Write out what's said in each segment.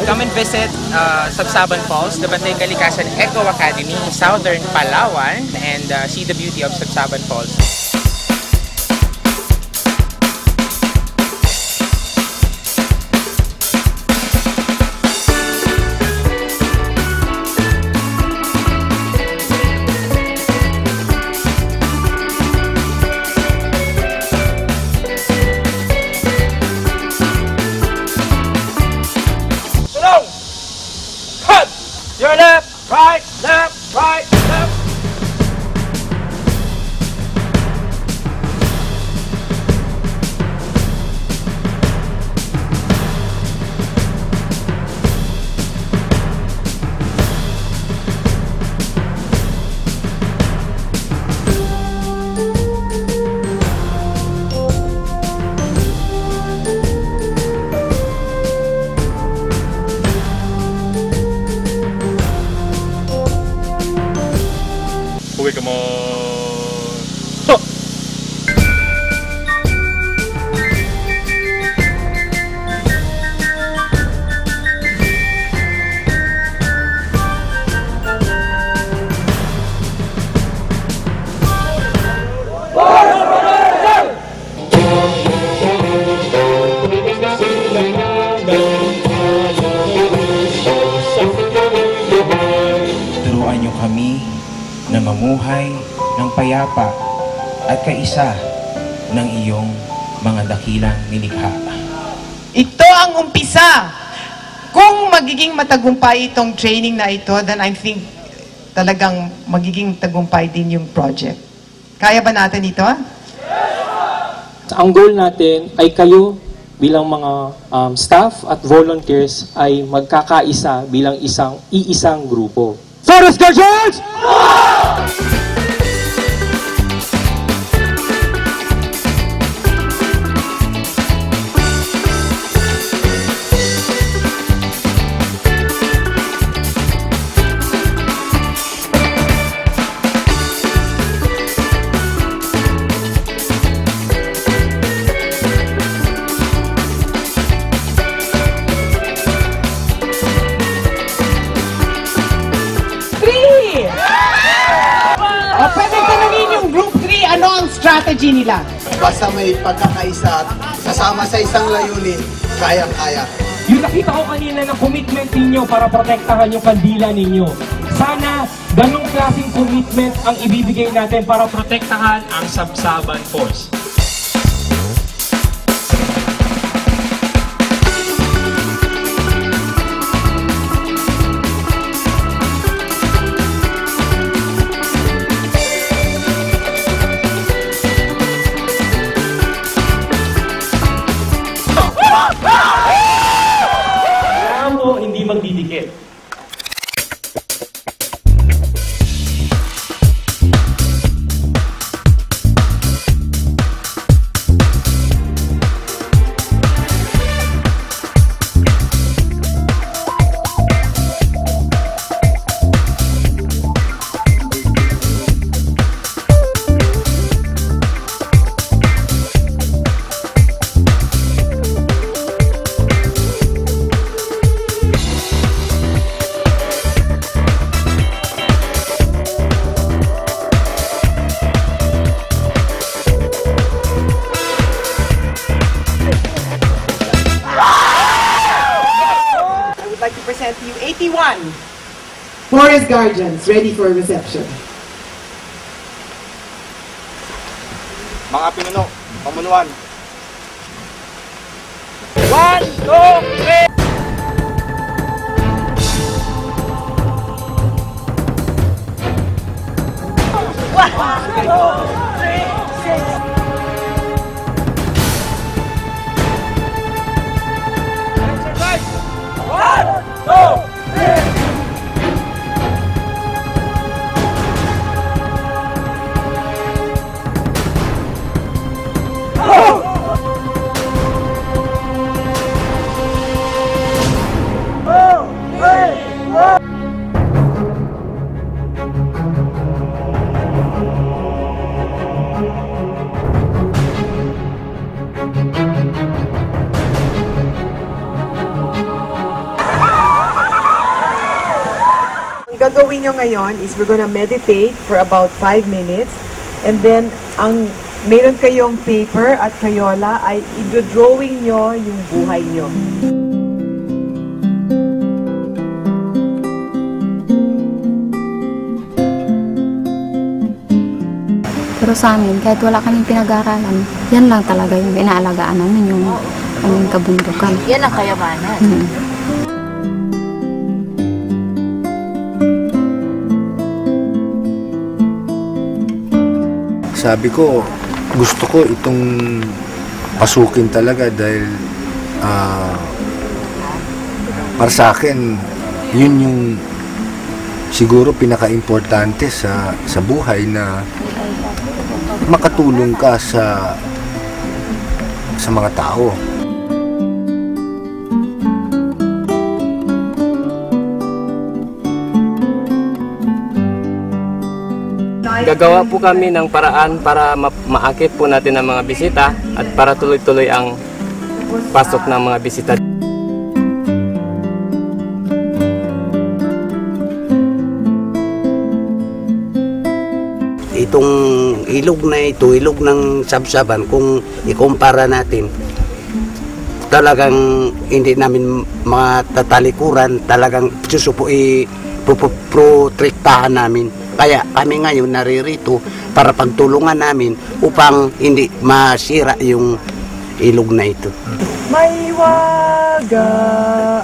come and visit Sabsaban Falls, the Bantay Kalikasan Eco Academy, Southern Palawan, and see the beauty of Sabsaban Falls. Your left, right, left, right, left. Uy, come on. Turuan niyo kami na mamuhay ng payapa at kaisa ng iyong mga dakilang nilikha. Ito ang umpisa. Kung magiging matagumpay itong training na ito, then I think talagang magiging tagumpay din yung project. Kaya ba natin ito? Ang goal natin ay kayo bilang mga staff at volunteers ay magkakaisa bilang iisang grupo. Forest Guardians! Pwede tanungin yung Group 3, ano ang strategy nila? Basta may pagkakaisa at kasama sa isang layunin, kayang-kaya. Yung nakita ko kanina na commitment ninyo para protektahan yung kandila ninyo. Sana ganong klaseng commitment ang ibibigay natin para protektahan ang Sabsaban Falls. Hindi magdidikit. Present to you 81 Forest Guardians ready for reception. Mga pinuno, pamunuan. 1, 2, 3! gagawin nyo ngayon is we're gonna meditate for about 5 minutes. And then, ang meron kayong paper at Crayola ay i-drawing nyo yung buhay nyo. Pero sa amin, kahit wala kaming pinag-aaralan, yan lang talaga yung inaalagaan namin, yung aming kabundukan. Yan ang kayamanan. Sabi ko, gusto ko itong pasukin talaga dahil para sa akin, yun yung siguro pinaka-importante sa buhay na makatulong ka sa mga tao. Gagawa po kami ng paraan para maakit po natin ang mga bisita at para tuloy-tuloy ang pasok ng mga bisita. Itong ilog na ito, ilog ng Sabsaban, kung ikumpara natin, talagang hindi namin matatalikuran, talagang protektahan namin. Kaya kami ngayon naririto para pagtulungan namin upang hindi masira yung ilog na ito. May waga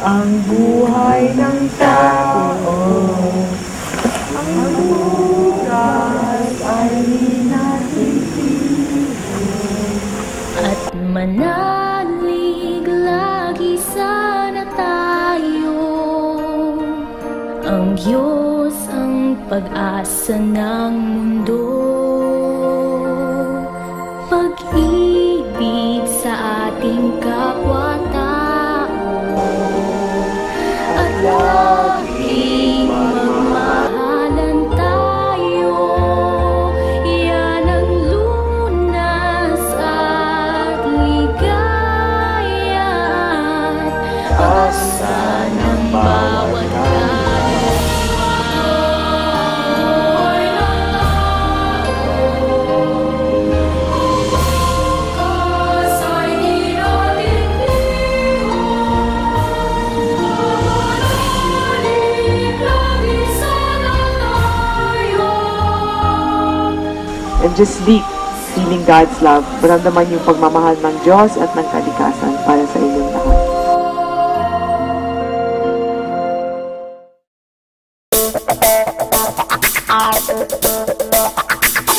ang buhay ng tao. Ang bukas ay natitili. At manalig lagi sana tayo. Ang Diyos ang pag-asa ng mundo. Pag-ibig sa ating kapwa-tao. At laging magmahalan tayo. Yan ang lunas at ligaya at asa ng bawat and just sleep, feeling God's love. Maramdaman yung pagmamahal ng Diyos at ng kalikasan para sa inyong lahat.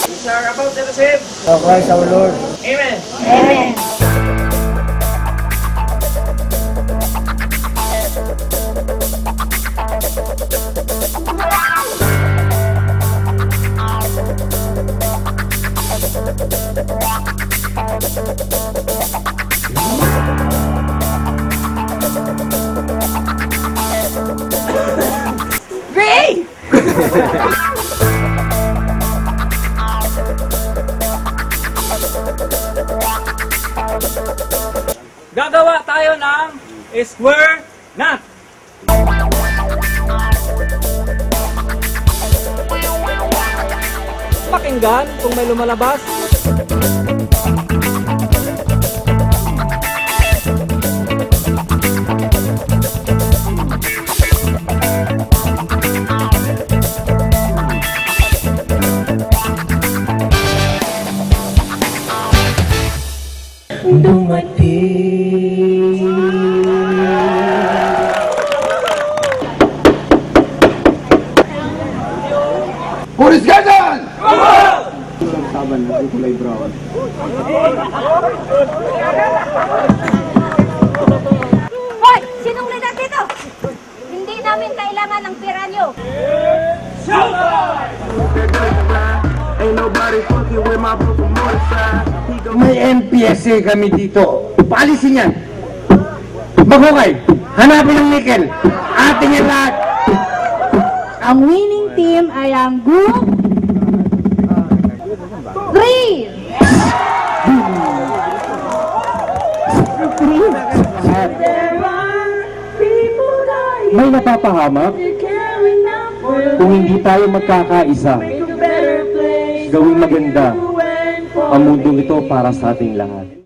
These are about to receive of Christ our Lord. Amen. Amen. Ray! Gagawa tayo ng square knot. Pakinggan kung may lumalabas. Puris Gadan! Saban na kulay brown. Hoy! Sinong leader dito? Hindi namin kailangan ng pera nyo. May MPSA kami dito. Paalisin yan. Maghukay. Hanapin ang nickel. Atin yan lahat. Ang winning team ay ang Group 3! May napapahamak? kung hindi tayo magkakaisa, gawing maganda ang mundo ito para sa ating lahat.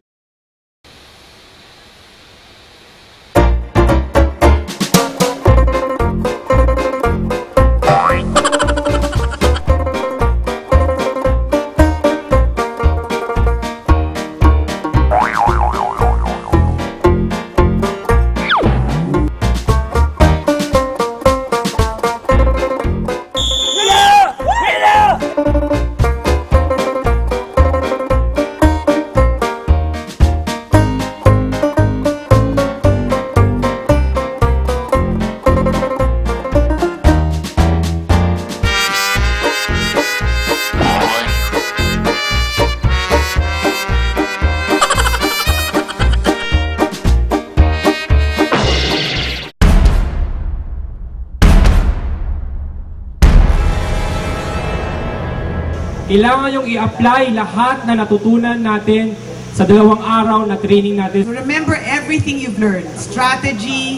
Kailangan yung i-apply lahat na natutunan natin sa 2 araw na training natin. Remember everything you've learned. Strategy,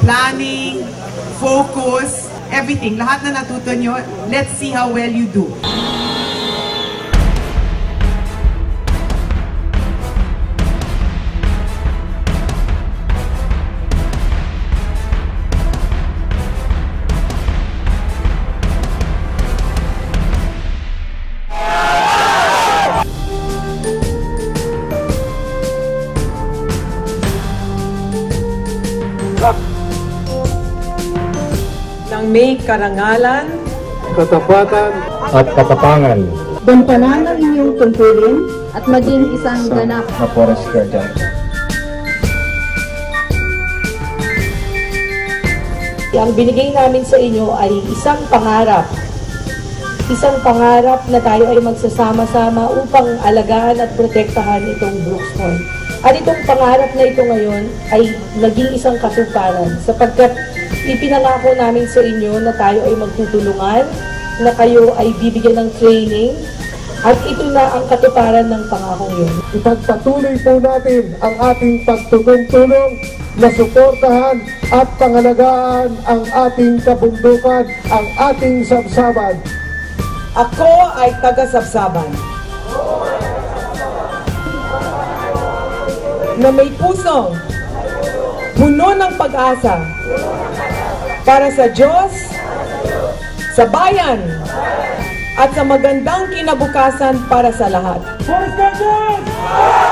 planning, focus, everything. Lahat na natutunan nyo, let's see how well you do. Ng may karangalan, Katapatan at katapangan. Gampanan ang inyong tungkulin at maging isang ganap na forest guardian. ang binigay namin sa inyo ay isang pangarap. Isang pangarap na tayo ay magsasama-sama upang alagaan at protektahan itong Brooks Point. At itong pangarap na ito ngayon ay naging isang katuparan sapagkat ipinangako namin sa inyo na tayo ay magtutulungan, na kayo ay bibigyan ng training, at ito na ang katuparan ng pangakong yun. Ipagpatuloy po natin ang ating pagtulong-tulong na suportahan at pangalagaan ang ating kabundukan, ang ating sabsaban. Ako ay taga-sabsaban na may pusong puno ng pag-asa para sa Diyos, sa bayan, at sa magandang kinabukasan para sa lahat. Forest Guardians!